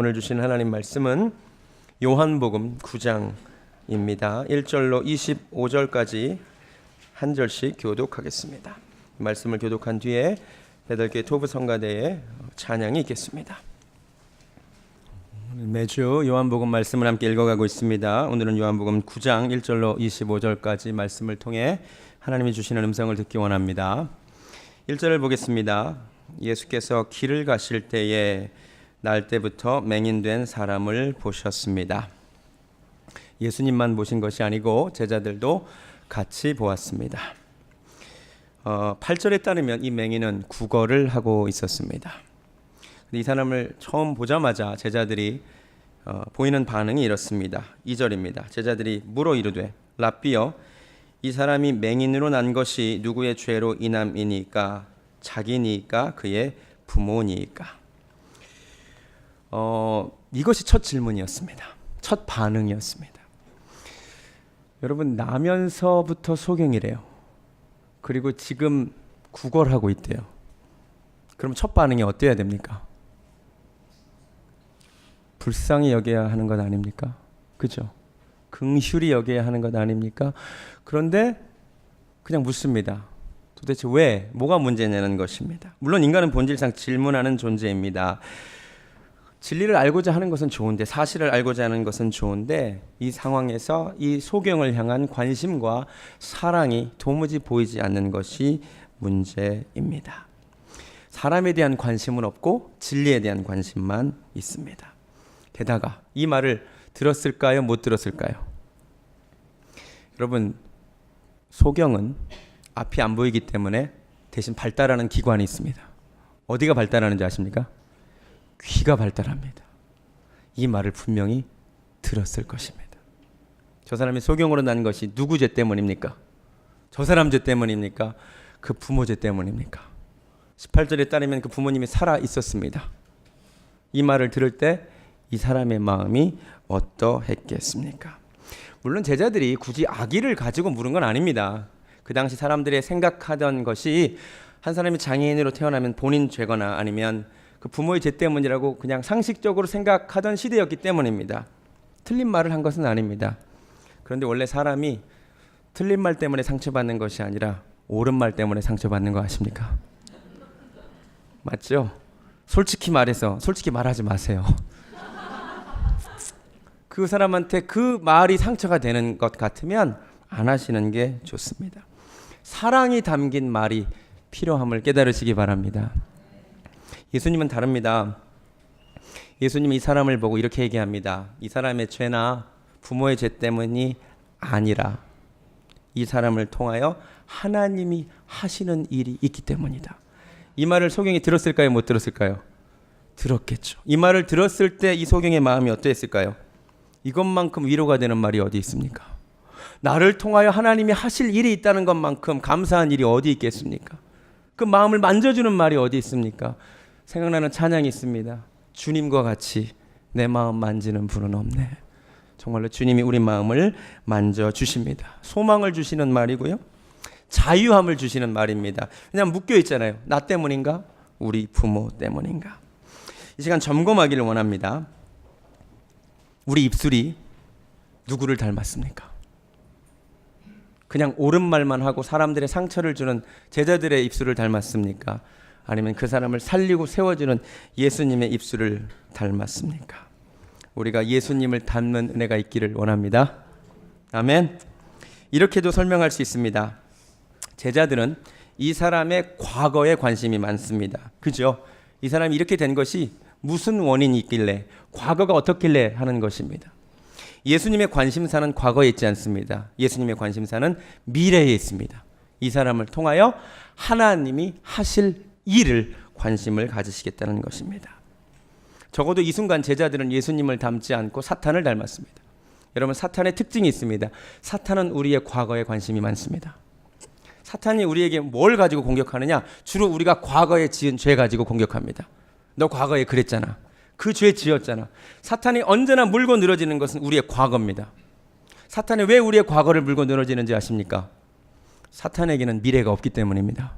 오늘 주신 하나님 말씀은 요한복음 9장입니다. 1절로 25절까지 한 절씩 교독하겠습니다. 말씀을 교독한 뒤에 배달교 토부 성가대에 찬양이 있겠습니다. 매주 요한복음 말씀을 함께 읽어가고 있습니다. 오늘은 요한복음 9장 1절로 25절까지 말씀을 통해 하나님이 주시는 음성을 듣기 원합니다. 1절을 보겠습니다. 예수께서 길을 가실 때에 날 때부터 맹인된 사람을 보셨습니다. 예수님만 보신 것이 아니고 제자들도 같이 보았습니다. 8절에 따르면 이 맹인은 구걸을 하고 있었습니다. 이 사람을 처음 보자마자 제자들이 보이는 반응이 이렇습니다. 2절입니다. 제자들이 물어 이르되 랍비여, 이 사람이 맹인으로 난 것이 누구의 죄로 인함이니까? 자기니까 그의 부모니까? 이것이 첫 질문이었습니다. 첫 반응이었습니다. 여러분, 나면서부터 소경이래요. 그리고 지금 구걸하고 있대요. 그럼 첫 반응이 어때야 됩니까? 불쌍히 여겨야 하는 것 아닙니까? 그죠? 긍휼히 여겨야 하는 것 아닙니까? 그런데 그냥 묻습니다. 도대체 왜? 뭐가 문제냐는 것입니다. 물론 인간은 본질상 질문하는 존재입니다. 진리를 알고자 하는 것은 좋은데, 사실을 알고자 하는 것은 좋은데, 이 상황에서 이 소경을 향한 관심과 사랑이 도무지 보이지 않는 것이 문제입니다. 사람에 대한 관심은 없고 진리에 대한 관심만 있습니다. 게다가 이 말을 들었을까요? 못 들었을까요? 여러분, 소경은 앞이 안 보이기 때문에 대신 발달하는 기관이 있습니다. 어디가 발달하는지 아십니까? 귀가 발달합니다. 이 말을 분명히 들었을 것입니다. 저 사람이 소경으로 난 것이 누구 죄 때문입니까? 저 사람 죄 때문입니까? 그 부모 죄 때문입니까? 18절에 따르면 그 부모님이 살아 있었습니다. 이 말을 들을 때 이 사람의 마음이 어떠했겠습니까? 물론 제자들이 굳이 악의를 가지고 물은 건 아닙니다. 그 당시 사람들의 생각하던 것이 한 사람이 장애인으로 태어나면 본인 죄거나 아니면 그 부모의 죄 때문이라고 그냥 상식적으로 생각하던 시대였기 때문입니다. 틀린 말을 한 것은 아닙니다. 그런데 원래 사람이 틀린 말 때문에 상처받는 것이 아니라 옳은 말 때문에 상처받는 거 아십니까? 맞죠? 솔직히 말해서 솔직히 말하지 마세요. 그 사람한테 그 말이 상처가 되는 것 같으면 안 하시는 게 좋습니다. 사랑이 담긴 말이 필요함을 깨달으시기 바랍니다. 예수님은 다릅니다. 예수님이 이 사람을 보고 이렇게 얘기합니다. 이 사람의 죄나 부모의 죄 때문이 아니라 이 사람을 통하여 하나님이 하시는 일이 있기 때문이다. 이 말을 소경이 들었을까요? 못 들었을까요? 들었겠죠. 이 말을 들었을 때 이 소경의 마음이 어땠을까요? 이것만큼 위로가 되는 말이 어디 있습니까? 나를 통하여 하나님이 하실 일이 있다는 것만큼 감사한 일이 어디 있겠습니까? 그 마음을 만져주는 말이 어디 있습니까? 생각나는 찬양이 있습니다. 주님과 같이 내 마음 만지는 분은 없네. 정말로 주님이 우리 마음을 만져주십니다. 소망을 주시는 말이고요, 자유함을 주시는 말입니다. 그냥 묶여 있잖아요. 나 때문인가? 우리 부모 때문인가? 이 시간 점검하기를 원합니다. 우리 입술이 누구를 닮았습니까? 그냥 옳은 말만 하고 사람들의 상처를 주는 제자들의 입술을 닮았습니까? 아니면 그 사람을 살리고 세워주는 예수님의 입술을 닮았습니까? 우리가 예수님을 닮는 은혜가 있기를 원합니다. 아멘. 이렇게도 설명할 수 있습니다. 제자들은 이 사람의 과거에 관심이 많습니다. 그죠? 이 사람이 이렇게 된 것이 무슨 원인이 있길래, 과거가 어떻길래 하는 것입니다. 예수님의 관심사는 과거에 있지 않습니다. 예수님의 관심사는 미래에 있습니다. 이 사람을 통하여 하나님이 하실 일을 관심을 가지시겠다는 것입니다. 적어도 이 순간 제자들은 예수님을 닮지 않고 사탄을 닮았습니다. 여러분, 사탄의 특징이 있습니다. 사탄은 우리의 과거에 관심이 많습니다. 사탄이 우리에게 뭘 가지고 공격하느냐? 주로 우리가 과거에 지은 죄 가지고 공격합니다. 너 과거에 그랬잖아. 그 죄 지었잖아. 사탄이 언제나 물고 늘어지는 것은 우리의 과거입니다. 사탄이 왜 우리의 과거를 물고 늘어지는지 아십니까? 사탄에게는 미래가 없기 때문입니다.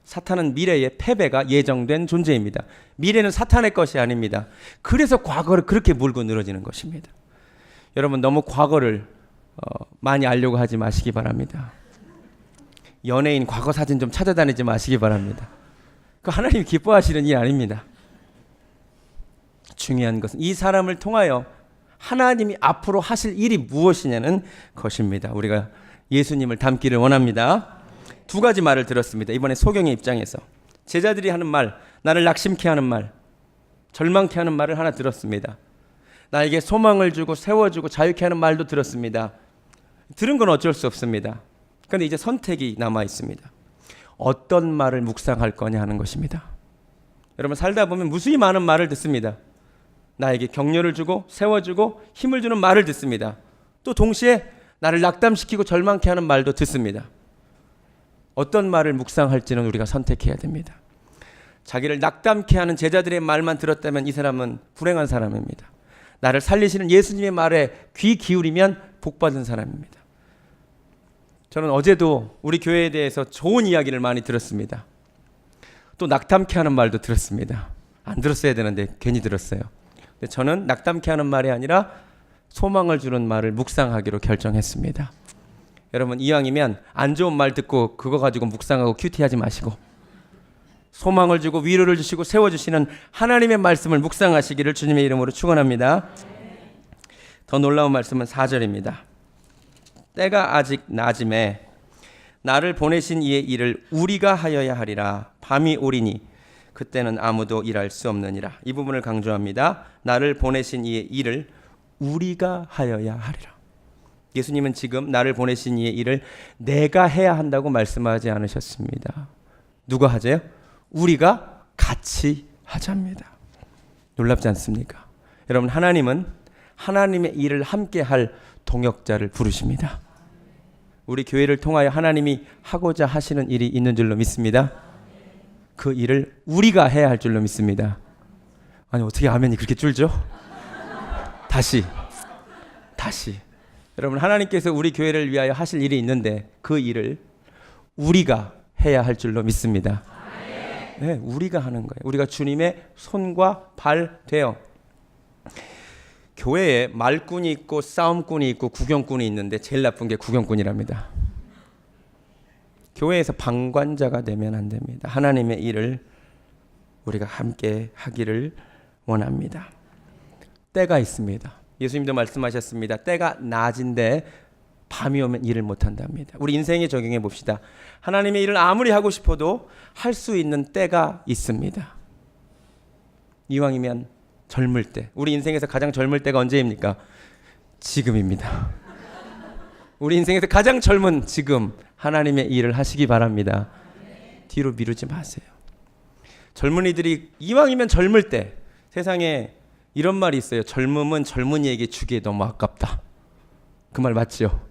사탄은 미래의 패배가 예정된 존재입니다. 미래는 사탄의 것이 아닙니다. 그래서 과거를 그렇게 물고 늘어지는 것입니다. 여러분 너무 과거를 많이 알려고 하지 마시기 바랍니다. 연예인 과거 사진 좀 찾아다니지 마시기 바랍니다. 그 하나님이 기뻐하시는 일 아닙니다. 중요한 것은 이 사람을 통하여 하나님이 앞으로 하실 일이 무엇이냐는 것입니다. 우리가 예수님을 닮기를 원합니다. 두 가지 말을 들었습니다. 이번에 소경의 입장에서 제자들이 하는 말, 나를 낙심케 하는 말, 절망케 하는 말을 하나 들었습니다. 나에게 소망을 주고 세워주고 자유케 하는 말도 들었습니다. 들은 건 어쩔 수 없습니다. 그런데 이제 선택이 남아 있습니다. 어떤 말을 묵상할 거냐 하는 것입니다. 여러분 살다 보면 무수히 많은 말을 듣습니다. 나에게 격려를 주고 세워주고 힘을 주는 말을 듣습니다. 또 동시에 나를 낙담시키고 절망케 하는 말도 듣습니다. 어떤 말을 묵상할지는 우리가 선택해야 됩니다. 자기를 낙담케 하는 제자들의 말만 들었다면 이 사람은 불행한 사람입니다. 나를 살리시는 예수님의 말에 귀 기울이면 복받은 사람입니다. 저는 어제도 우리 교회에 대해서 좋은 이야기를 많이 들었습니다. 또 낙담케 하는 말도 들었습니다. 안 들었어야 되는데 괜히 들었어요. 근데 저는 낙담케 하는 말이 아니라 소망을 주는 말을 묵상하기로 결정했습니다. 여러분 이왕이면 안 좋은 말 듣고 그거 가지고 묵상하고 큐티하지 마시고 소망을 주고 위로를 주시고 세워주시는 하나님의 말씀을 묵상하시기를 주님의 이름으로 축원합니다. 더 놀라운 말씀은 4절입니다. 때가 아직 낮음에 나를 보내신 이의 일을 우리가 하여야 하리라. 밤이 오리니 그때는 아무도 일할 수 없느니라. 이 부분을 강조합니다. 나를 보내신 이의 일을 우리가 하여야 하리라. 예수님은 지금 나를 보내신 이의 일을 내가 해야 한다고 말씀하지 않으셨습니다. 누가 하재요? 우리가 같이 하자입니다. 놀랍지 않습니까? 여러분 하나님은 하나님의 일을 함께 할 동역자를 부르십니다. 우리 교회를 통하여 하나님이 하고자 하시는 일이 있는 줄로 믿습니다. 그 일을 우리가 해야 할 줄로 믿습니다. 아니 어떻게 아멘이 그렇게 줄죠? 다시 여러분 하나님께서 우리 교회를 위하여 하실 일이 있는데 그 일을 우리가 해야 할 줄로 믿습니다. 네, 우리가 하는 거예요. 우리가 주님의 손과 발 되어 교회에 말꾼이 있고 싸움꾼이 있고 구경꾼이 있는데 제일 나쁜 게 구경꾼이랍니다. 교회에서 방관자가 되면 안 됩니다. 하나님의 일을 우리가 함께 하기를 원합니다. 때가 있습니다. 예수님도 말씀하셨습니다. 때가 낮인데 밤이 오면 일을 못한답니다. 우리 인생에 적용해 봅시다. 하나님의 일을 아무리 하고 싶어도 할 수 있는 때가 있습니다. 이왕이면 젊을 때, 우리 인생에서 가장 젊을 때가 언제입니까? 지금입니다. 우리 인생에서 가장 젊은 지금 하나님의 일을 하시기 바랍니다. 뒤로 미루지 마세요. 젊은이들이 이왕이면 젊을 때, 세상에 이런 말이 있어요. 젊음은 젊은이에게 주기에 너무 아깝다. 그 말 맞죠?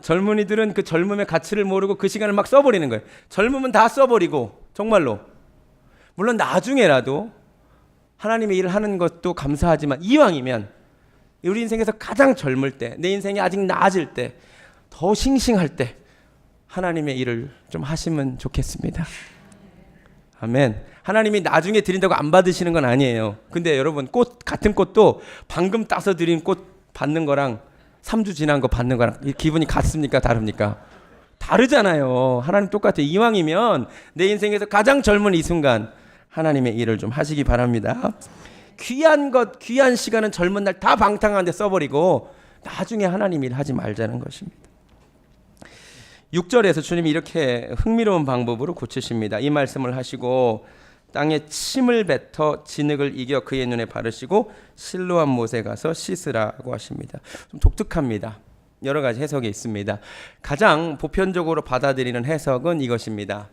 젊은이들은 그 젊음의 가치를 모르고 그 시간을 막 써버리는 거예요. 젊음은 다 써버리고 정말로 물론 나중에라도 하나님의 일을 하는 것도 감사하지만 이왕이면 우리 인생에서 가장 젊을 때, 내 인생이 아직 나아질 때, 더 싱싱할 때 하나님의 일을 좀 하시면 좋겠습니다. 아멘. 하나님이 나중에 드린다고 안 받으시는 건 아니에요. 근데 여러분 꽃 같은 꽃도 방금 따서 드린 꽃 받는 거랑 3주 지난 거 받는 거랑 기분이 같습니까? 다릅니까? 다르잖아요. 하나님 똑같아요. 이왕이면 내 인생에서 가장 젊은 이 순간 하나님의 일을 좀 하시기 바랍니다. 귀한 것, 귀한 시간은 젊은 날 다 방탕한 데 써버리고 나중에 하나님 일 하지 말자는 것입니다. 6절에서 주님이 이렇게 흥미로운 방법으로 고치십니다. 이 말씀을 하시고 땅에 침을 뱉어 진흙을 이겨 그의 눈에 바르시고 실로암 못에 가서 씻으라고 하십니다. 좀 독특합니다. 여러 가지 해석이 있습니다. 가장 보편적으로 받아들이는 해석은 이것입니다.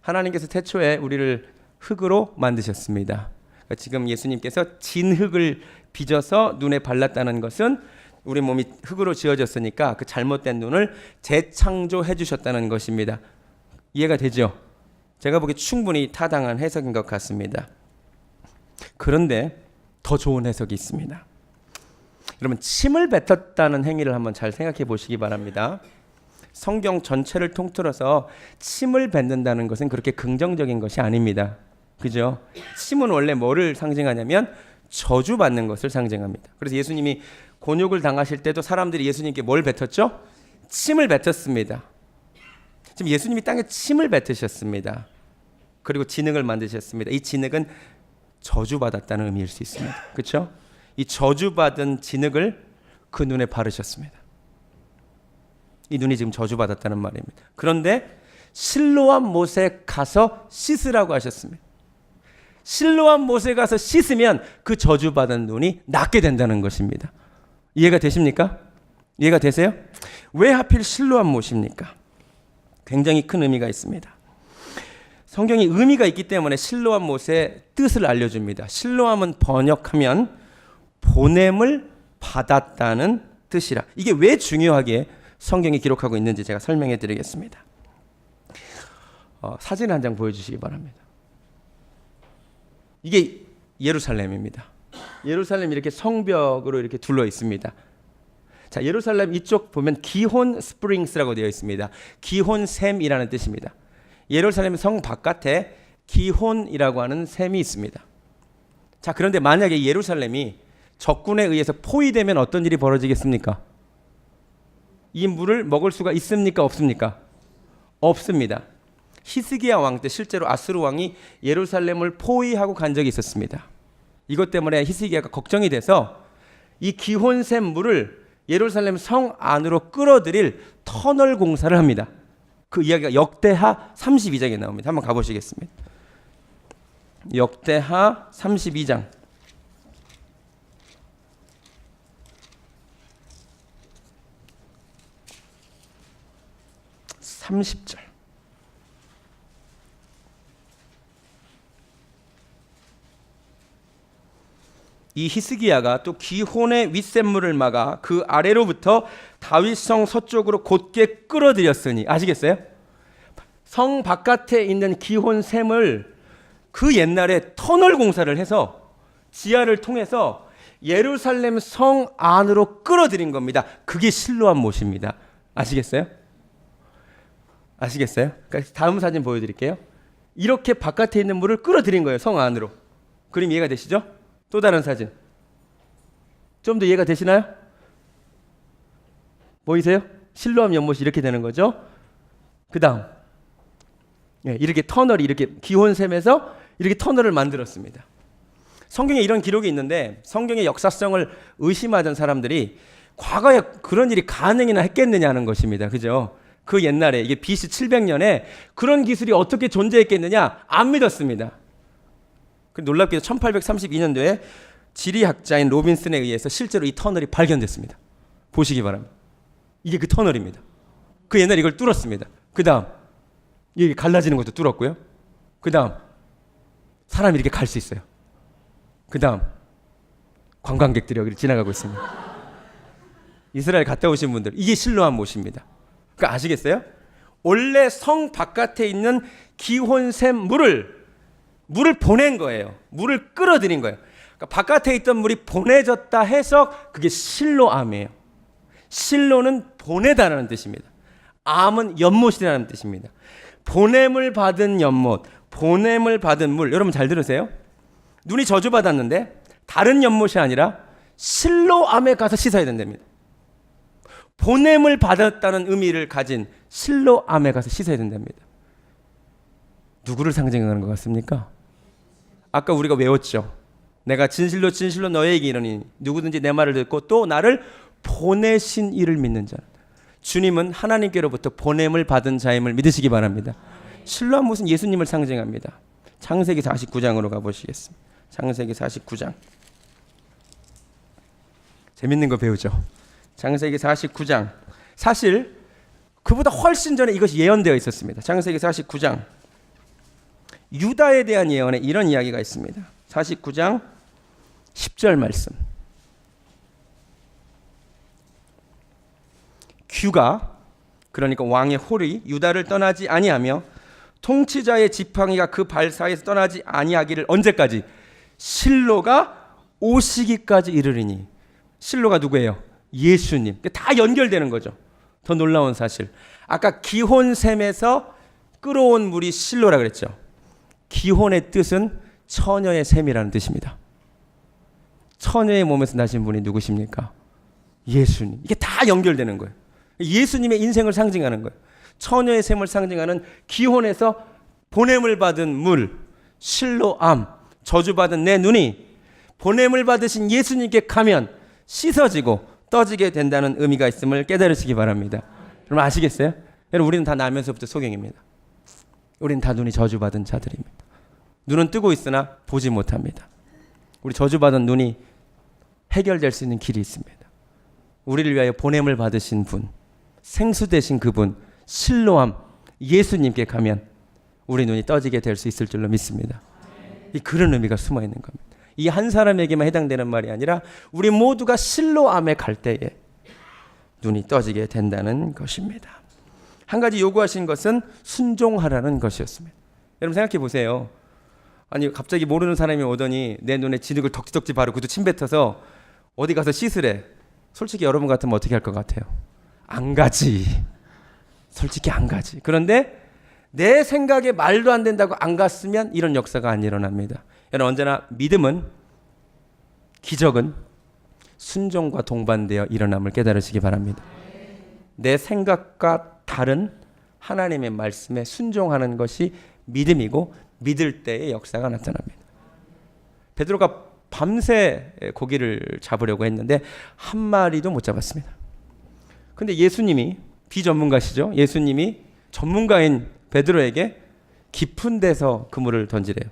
하나님께서 태초에 우리를 흙으로 만드셨습니다. 그러니까 지금 예수님께서 진흙을 빚어서 눈에 발랐다는 것은 우리 몸이 흙으로 지어졌으니까 그 잘못된 눈을 재창조해 주셨다는 것입니다. 이해가 되죠? 제가 보기에 충분히 타당한 해석인 것 같습니다. 그런데 더 좋은 해석이 있습니다. 여러분 침을 뱉었다는 행위를 한번 잘 생각해 보시기 바랍니다. 성경 전체를 통틀어서 침을 뱉는다는 것은 그렇게 긍정적인 것이 아닙니다. 그죠? 침은 원래 뭐를 상징하냐면 저주받는 것을 상징합니다. 그래서 예수님이 곤욕을 당하실 때도 사람들이 예수님께 뭘 뱉었죠? 침을 뱉었습니다. 지금 예수님이 땅에 침을 뱉으셨습니다. 그리고 진흙을 만드셨습니다. 이 진흙은 저주받았다는 의미일 수 있습니다. 그렇죠? 이 저주받은 진흙을 그 눈에 바르셨습니다. 이 눈이 지금 저주받았다는 말입니다. 그런데 실로암 못에 가서 씻으라고 하셨습니다. 실로암 못에 가서 씻으면 그 저주받은 눈이 낫게 된다는 것입니다. 이해가 되십니까? 이해가 되세요? 왜 하필 실로암 못입니까? 굉장히 큰 의미가 있습니다. 성경이 의미가 있기 때문에 실로암 못의 뜻을 알려줍니다. 실로암은 번역하면 보냄을 받았다는 뜻이라. 이게 왜 중요하게 성경이 기록하고 있는지 제가 설명해 드리겠습니다. 사진 한 장 보여주시기 바랍니다. 이게 예루살렘입니다. 예루살렘이 이렇게 성벽으로 이렇게 둘러 있습니다. 자, 예루살렘 이쪽 보면 기혼 스프링스라고 되어 있습니다. 기혼 샘이라는 뜻입니다. 예루살렘 성 바깥에 기혼이라고 하는 샘이 있습니다. 자, 그런데 만약에 예루살렘이 적군에 의해서 포위되면 어떤 일이 벌어지겠습니까? 이 물을 먹을 수가 있습니까? 없습니까? 없습니다. 히스기야 왕 때 실제로 아수르 왕이 예루살렘을 포위하고 간 적이 있었습니다. 이것 때문에 히스기야가 걱정이 돼서 이 기혼샘 물을 예루살렘 성 안으로 끌어들일 터널 공사를 합니다. 그 이야기가 역대하 32장에 나옵니다. 한번 가보시겠습니다. 역대하 32장 30절. 이 히스기야가 또 기혼의 윗샘물을 막아 그 아래로부터 다윗성 서쪽으로 곧게 끌어들였으니, 아시겠어요? 성 바깥에 있는 기혼샘을 그 옛날에 터널 공사를 해서 지하를 통해서 예루살렘 성 안으로 끌어들인 겁니다. 그게 실로암 못입니다. 아시겠어요? 아시겠어요? 그러니까 다음 사진 보여드릴게요. 이렇게 바깥에 있는 물을 끌어들인 거예요. 성 안으로. 그림 이해가 되시죠? 또 다른 사진. 좀 더 이해가 되시나요? 보이세요? 실로암 연못이 이렇게 되는 거죠. 그 다음, 이렇게 터널이 이렇게 기혼샘에서 이렇게 터널을 만들었습니다. 성경에 이런 기록이 있는데 성경의 역사성을 의심하던 사람들이 과거에 그런 일이 가능이나 했겠느냐는 것입니다. 그죠? 그 옛날에 이게 BC 700년에 그런 기술이 어떻게 존재했겠느냐 안 믿었습니다. 놀랍게도 1832년도에 지리학자인 로빈슨에 의해서 실제로 이 터널이 발견됐습니다. 보시기 바랍니다. 이게 그 터널입니다. 그 옛날에 이걸 뚫었습니다. 그 다음 이게 갈라지는 것도 뚫었고요. 그 다음 사람이 이렇게 갈 수 있어요. 그 다음 관광객들이 여기를 지나가고 있습니다. 이스라엘 갔다 오신 분들, 이게 실로암 못입니다. 그러니까 아시겠어요? 원래 성 바깥에 있는 기혼샘 물을 보낸 거예요. 물을 끌어들인 거예요. 그러니까 바깥에 있던 물이 보내졌다 해서 그게 실로암이에요. 실로는 보내다라는 뜻입니다. 암은 연못이라는 뜻입니다. 보냄을 받은 연못, 보냄을 받은 물. 여러분 잘 들으세요. 눈이 저주받았는데 다른 연못이 아니라 실로암에 가서 씻어야 된답니다. 보냄을 받았다는 의미를 가진 실로암에 가서 씻어야 된답니다. 누구를 상징하는 것 같습니까? 아까 우리가 외웠죠. 내가 진실로 진실로 너에게 이르니 누구든지 내 말을 듣고 또 나를 보내신 이를 믿는 자. 주님은 하나님께로부터 보냄을 받은 자임을 믿으시기 바랍니다. 실로암 못은 예수님을 상징합니다. 창세기 49장으로 가보시겠습니다. 창세기 49장. 재밌는 거 배우죠. 창세기 49장. 사실 그보다 훨씬 전에 이것이 예언되어 있었습니다. 창세기 49장. 유다에 대한 예언에 이런 이야기가 있습니다. 49장 10절 말씀. 규가, 그러니까 왕의 홀이 유다를 떠나지 아니하며 통치자의 지팡이가 그 발 사이에서 떠나지 아니하기를 언제까지? 실로가 오시기까지 이르리니. 실로가 누구예요? 예수님. 다 연결되는 거죠. 더 놀라운 사실. 아까 기혼샘에서 끌어온 물이 실로라 그랬죠. 기혼의 뜻은 처녀의 샘이라는 뜻입니다. 처녀의 몸에서 나신 분이 누구십니까? 예수님. 이게 다 연결되는 거예요. 예수님의 인생을 상징하는 거예요. 처녀의 샘을 상징하는 기혼에서 보냄을 받은 물, 실로암, 저주받은 내 눈이 보냄을 받으신 예수님께 가면 씻어지고 떠지게 된다는 의미가 있음을 깨달으시기 바랍니다. 여러분 아시겠어요? 여러분 우리는 다 나면서부터 소경입니다. 우리는 다 눈이 저주받은 자들입니다. 눈은 뜨고 있으나 보지 못합니다. 우리 저주받은 눈이 해결될 수 있는 길이 있습니다. 우리를 위하여 보냄을 받으신 분, 생수 되신 그분, 실로암 예수님께 가면 우리 눈이 떠지게 될 수 있을 줄로 믿습니다. 이 그런 의미가 숨어 있는 겁니다. 이 한 사람에게만 해당되는 말이 아니라 우리 모두가 실로암에 갈 때에 눈이 떠지게 된다는 것입니다. 한 가지 요구하신 것은 순종하라는 것이었습니다. 여러분 생각해 보세요. 아니 갑자기 모르는 사람이 오더니 내 눈에 진흙을 덕지덕지 바르고 그도 침 뱉어서 어디 가서 씻으래. 솔직히 여러분 같으면 어떻게 할 것 같아요? 안 가지. 솔직히 안 가지. 그런데 내 생각에 말도 안 된다고 안 갔으면 이런 역사가 안 일어납니다. 여러분 언제나 믿음은, 기적은 순종과 동반되어 일어남을 깨달으시기 바랍니다. 내 생각과 다른 하나님의 말씀에 순종하는 것이 믿음이고 믿을 때의 역사가 나타납니다. 베드로가 밤새 고기를 잡으려고 했는데 한 마리도 못 잡았습니다. 근데 예수님이 비전문가시죠. 예수님이 전문가인 베드로에게 깊은 데서 그물을 던지래요.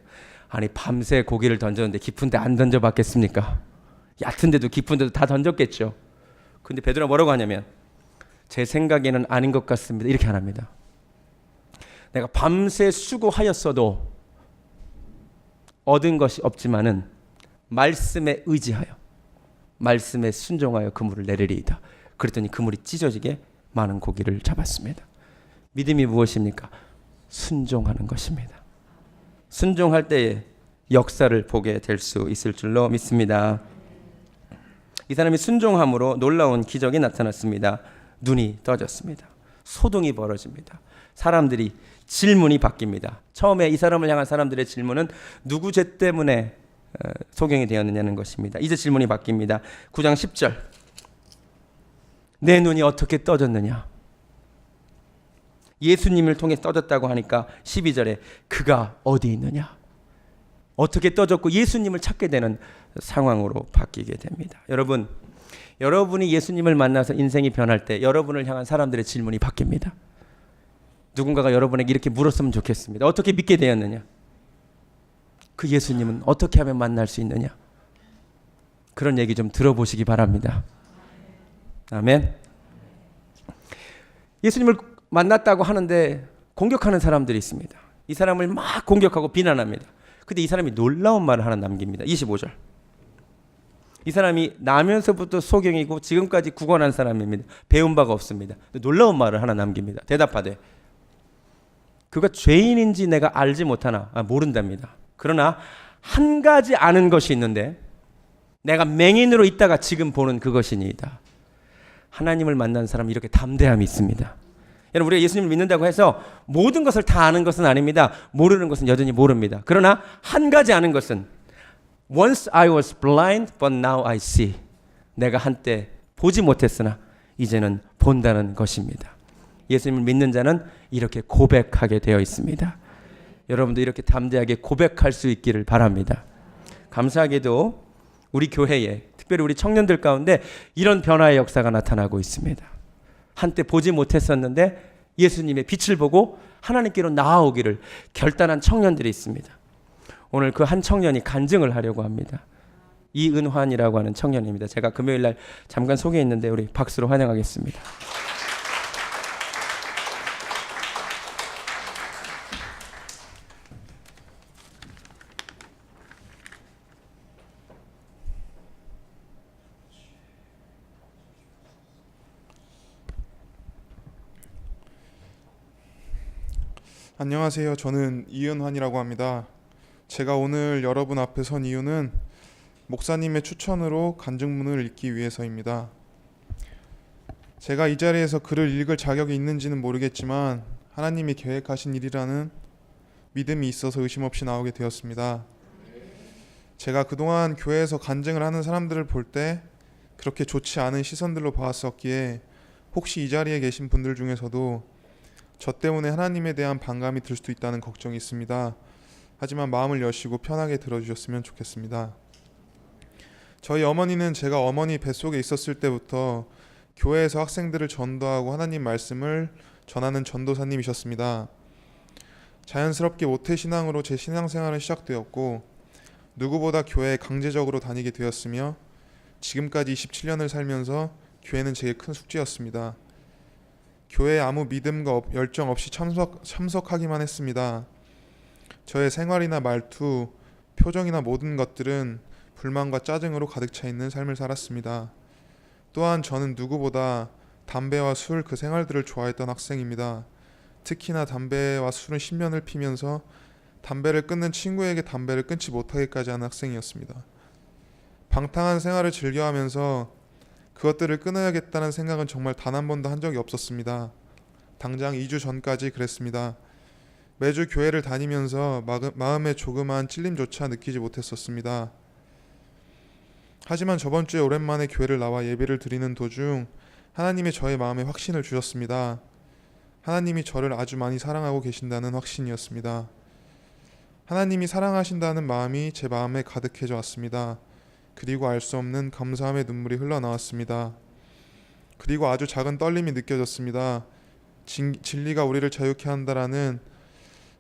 아니 밤새 고기를 던졌는데 깊은 데 안 던져봤겠습니까? 얕은 데도 깊은 데도 다 던졌겠죠. 근데 베드로가 뭐라고 하냐면 제 생각에는 아닌 것 같습니다. 이렇게 안 합니다. 내가 밤새 수고하였어도 얻은 것이 없지만은 말씀에 의지하여 말씀에 순종하여 그물을 내리리이다. 그랬더니 그물이 찢어지게 많은 고기를 잡았습니다. 믿음이 무엇입니까? 순종하는 것입니다. 순종할 때에 역사를 보게 될 수 있을 줄로 믿습니다. 이 사람이 순종함으로 놀라운 기적이 나타났습니다. 눈이 떠졌습니다. 소동이 벌어집니다. 사람들이 질문이 바뀝니다. 처음에 이 사람을 향한 사람들의 질문은 누구 죄 때문에 소경이 되었느냐는 것입니다. 이제 질문이 바뀝니다. 9장 10절. 내 눈이 어떻게 떠졌느냐? 예수님을 통해 떠졌다고 하니까 12절에 그가 어디 있느냐? 어떻게 떠졌고 예수님을 찾게 되는 상황으로 바뀌게 됩니다. 여러분, 여러분이 예수님을 만나서 인생이 변할 때 여러분을 향한 사람들의 질문이 바뀝니다. 누군가가 여러분에게 이렇게 물었으면 좋겠습니다. 어떻게 믿게 되었느냐? 그 예수님은 어떻게 하면 만날 수 있느냐? 그런 얘기 좀 들어보시기 바랍니다. 아멘. 예수님을 만났다고 하는데 공격하는 사람들이 있습니다. 이 사람을 막 공격하고 비난합니다. 근데 이 사람이 놀라운 말을 하나 남깁니다. 25절. 이 사람이 나면서부터 소경이고 지금까지 구원한 사람입니다. 배운 바가 없습니다. 놀라운 말을 하나 남깁니다. 대답하되 그가 죄인인지 내가 알지 못하나? 모른답니다. 그러나 한 가지 아는 것이 있는데 내가 맹인으로 있다가 지금 보는 그것이니이다. 하나님을 만난 사람은 이렇게 담대함이 있습니다. 여러분 우리가 예수님을 믿는다고 해서 모든 것을 다 아는 것은 아닙니다. 모르는 것은 여전히 모릅니다. 그러나 한 가지 아는 것은 Once I was blind, but now I see. 내가 한때 보지 못했으나 이제는 본다는 것입니다. 예수님을 믿는 자는 이렇게 고백하게 되어 있습니다. 여러분도 이렇게 담대하게 고백할 수 있기를 바랍니다. 감사하게도 우리 교회에 특별히 우리 청년들 가운데 이런 변화의 역사가 나타나고 있습니다. 한때 보지 못했었는데 예수님의 빛을 보고 하나님께로 나아오기를 결단한 청년들이 있습니다. 오늘 그 한 청년이 간증을 하려고 합니다. 이은환이라고 하는 청년입니다. 제가 금요일 날 잠깐 소개했는데 우리 박수로 환영하겠습니다. 안녕하세요. 저는 이은환이라고 합니다. 제가 오늘 여러분 앞에 선 이유는 목사님의 추천으로 간증문을 읽기 위해서입니다. 제가 이 자리에서 글을 읽을 자격이 있는지는 모르겠지만 하나님이 계획하신 일이라는 믿음이 있어서 의심 없이 나오게 되었습니다. 제가 그동안 교회에서 간증을 하는 사람들을 볼 때 그렇게 좋지 않은 시선들로 보았었기에 혹시 이 자리에 계신 분들 중에서도 저 때문에 하나님에 대한 반감이 들 수도 있다는 걱정이 있습니다. 하지만 마음을 여시고 편하게 들어주셨으면 좋겠습니다. 저희 어머니는 제가 어머니 뱃속에 있었을 때부터 교회에서 학생들을 전도하고 하나님 말씀을 전하는 전도사님이셨습니다. 자연스럽게 모태신앙으로 제 신앙생활은 시작되었고 누구보다 교회에 강제적으로 다니게 되었으며 지금까지 27년을 살면서 교회는 제게 큰 숙제였습니다. 교회에 아무 믿음과 열정 없이 참석하기만 했습니다. 저의 생활이나 말투, 표정이나 모든 것들은 불만과 짜증으로 가득 차 있는 삶을 살았습니다. 또한 저는 누구보다 담배와 술 그 생활들을 좋아했던 학생입니다. 특히나 담배와 술은 10년을 피면서 담배를 끊는 친구에게 담배를 끊지 못하게까지 하는 학생이었습니다. 방탕한 생활을 즐겨하면서 그것들을 끊어야겠다는 생각은 정말 단 한 번도 한 적이 없었습니다. 당장 2주 전까지 그랬습니다. 매주 교회를 다니면서 마음에 조그마한 찔림조차 느끼지 못했었습니다. 하지만 저번 주에 오랜만에 교회를 나와 예배를 드리는 도중 하나님이 저의 마음에 확신을 주셨습니다. 하나님이 저를 아주 많이 사랑하고 계신다는 확신이었습니다. 하나님이 사랑하신다는 마음이 제 마음에 가득해져 왔습니다. 그리고 알 수 없는 감사함의 눈물이 흘러나왔습니다. 그리고 아주 작은 떨림이 느껴졌습니다. 진리가 우리를 자유케 한다라는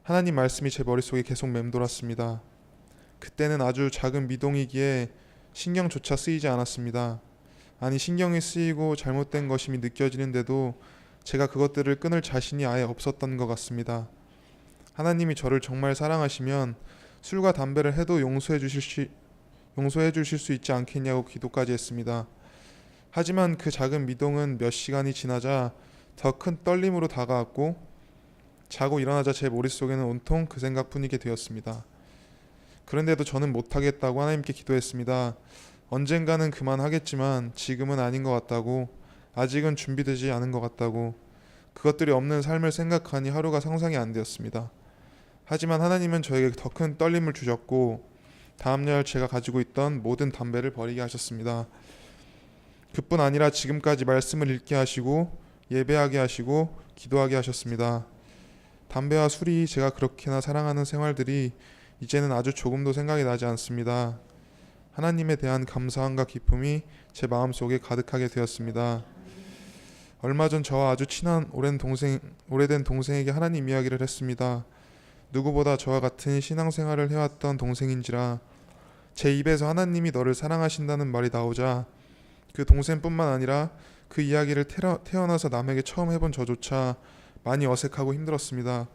하나님 말씀이 제 머릿속에 계속 맴돌았습니다. 그때는 아주 작은 미동이기에 신경조차 쓰이지 않았습니다. 아니, 신경이 쓰이고 잘못된 것임이 느껴지는데도 제가 그것들을 끊을 자신이 아예 없었던 것 같습니다. 하나님이 저를 정말 사랑하시면 술과 담배를 해도 용서해 주실 수 있지 않겠냐고 기도까지 했습니다. 하지만 그 작은 미동은 몇 시간이 지나자 더 큰 떨림으로 다가왔고 자고 일어나자 제 머릿속에는 온통 그 생각뿐이게 되었습니다. 그런데도 저는 못하겠다고 하나님께 기도했습니다. 언젠가는 그만하겠지만 지금은 아닌 것 같다고, 아직은 준비되지 않은 것 같다고, 그것들이 없는 삶을 생각하니 하루가 상상이 안 되었습니다. 하지만 하나님은 저에게 더 큰 떨림을 주셨고 다음날 제가 가지고 있던 모든 담배를 버리게 하셨습니다. 그뿐 아니라 지금까지 말씀을 읽게 하시고 예배하게 하시고 기도하게 하셨습니다. 담배와 술이 제가 그렇게나 사랑하는 생활들이 이제는 아주 조금도 생각이 나지 않습니다. 하나님에 대한 감사함과 기쁨이 제 마음속에 가득하게 되었습니다. 얼마 전 저와 아주 친한 오래된 동생에게 하나님 이야기를 했습니다. 누구보다 저와 같은 신앙생활을 해왔던 동생인지라 제 입에서 하나님이 너를 사랑하신다는 말이 나오자 그 동생뿐만 아니라 그 이야기를 태어나서 남에게 처음 해본 저조차 많이 어색하고 힘들었습니다.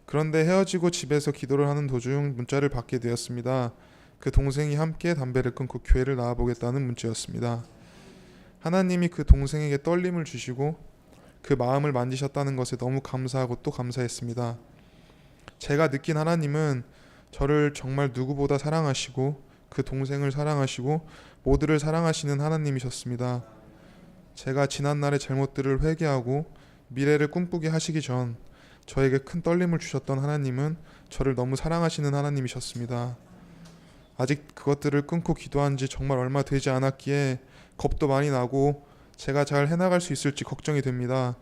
그런데 헤어지고 집에서 기도를 하는 도중 문자를 받게 되었습니다. 그 동생이 함께 담배를 끊고 교회를 나와보겠다는 문자였습니다. 하나님이 그 동생에게 떨림을 주시고 그 마음을 만지셨다는 것에 너무 감사하고 또 감사했습니다. 제가 느낀 하나님은 저를 정말 누구보다 사랑하시고 그 동생을 사랑하시고 모두를 사랑하시는 하나님이셨습니다. 제가 지난날의 잘못들을 회개하고 미래를 꿈꾸게 하시기 전 저에게 큰 떨림을 주셨던 하나님은 저를 너무 사랑하시는 하나님이셨습니다. 아직 그것들을 끊고 기도한 지 정말 얼마 되지 않았기에 겁도 많이 나고 제가 잘 해나갈 수 있을지 걱정이 됩니다.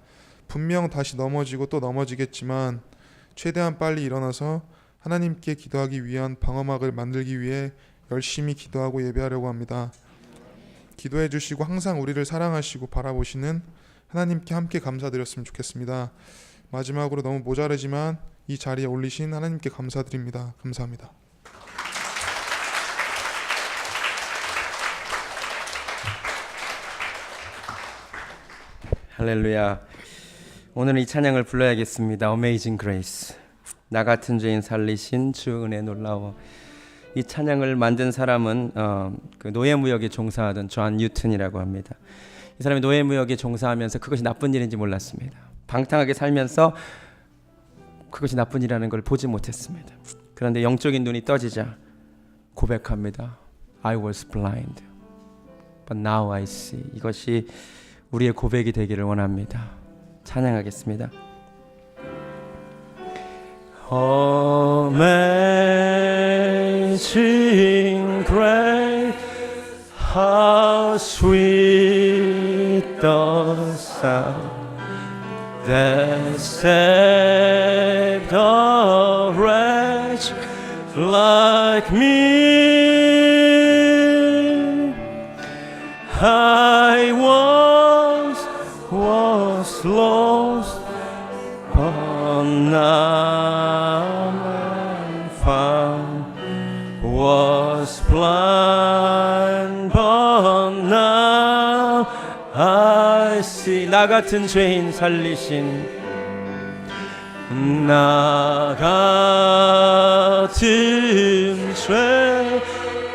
분명 다시 넘어지고 또 넘어지겠지만 최대한 빨리 일어나서 하나님께 기도하기 위한 방어막을 만들기 위해 열심히 기도하고 예배하려고 합니다. 기도해 주시고 항상 우리를 사랑하시고 바라보시는 하나님께 함께 감사드렸으면 좋겠습니다. 마지막으로 너무 모자르지만 이 자리에 올리신 하나님께 감사드립니다. 감사합니다. 할렐루야. 오늘은 이 찬양을 불러야겠습니다. Amazing Grace. 나 같은 죄인 살리신 주 은혜 놀라워. 이 찬양을 만든 사람은 그 노예무역에 종사하던 존 뉴턴이라고 합니다. 이 사람이 노예무역에 종사하면서 그것이 나쁜 일인지 몰랐습니다. 방탕하게 살면서 그것이 나쁜 일이라는 걸 보지 못했습니다. 그런데 영적인 눈이 떠지자 고백합니다. I was blind, but now I see. 이것이 우리의 고백이 되기를 원합니다. 찬양하겠습니다. Amazing grace, how sweet the sound that saved a wretch like me. I once was lost, but now I'm found. Was blind, but now I see. 나 같은 죄인 살리신, 나 같은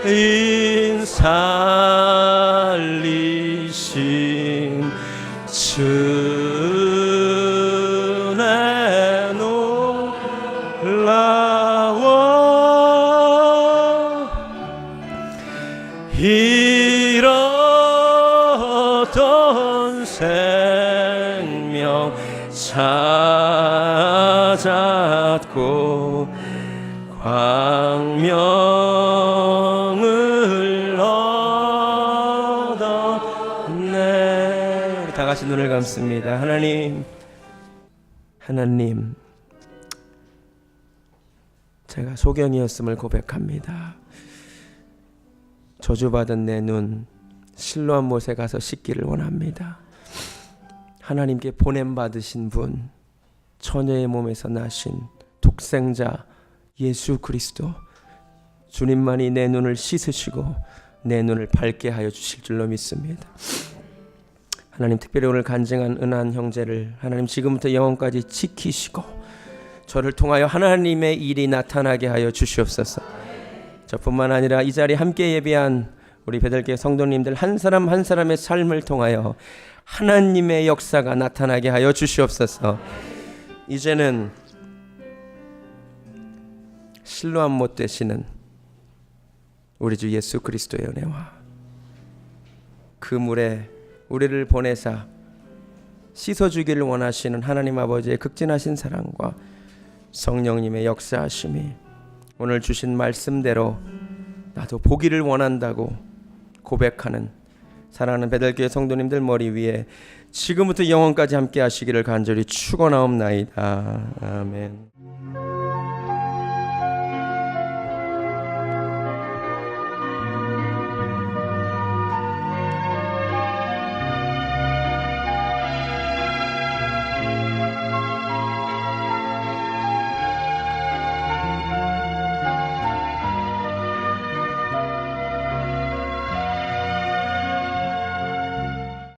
죄인 살리신 주의 놀라워 잃었던 생명 찾았고 광명을 얻었네. 우리 다 같이 눈을 감습니다. 하나님, 제가 소경이었음을 고백합니다. 저주받은 내 눈 실로암 못에 가서 씻기를 원합니다. 하나님께 보냄받으신 분, 처녀의 몸에서 나신 독생자 예수 그리스도, 주님만이 내 눈을 씻으시고 내 눈을 밝게 하여 주실 줄로 믿습니다. 하나님, 특별히 오늘 간증한 은한 형제를 하나님 지금부터 영원까지 지키시고 저를 통하여 하나님의 일이 나타나게 하여 주시옵소서. 저뿐만 아니라 이 자리에 함께 예배한 우리 베들교회 성도님들 한 사람 한 사람의 삶을 통하여 하나님의 역사가 나타나게 하여 주시옵소서. 이제는 실로암 못 되시는 우리 주 예수 그리스도의 은혜와 그 물에 우리를 보내사 씻어주기를 원하시는 하나님 아버지의 극진하신 사랑과 성령님의 역사하심이 오늘 주신 말씀대로 나도 보기를 원한다고 고백하는 사랑하는 베들교회 성도님들 머리 위에 지금부터 영원까지 함께 하시기를 간절히 축원하옵나이다. 아멘.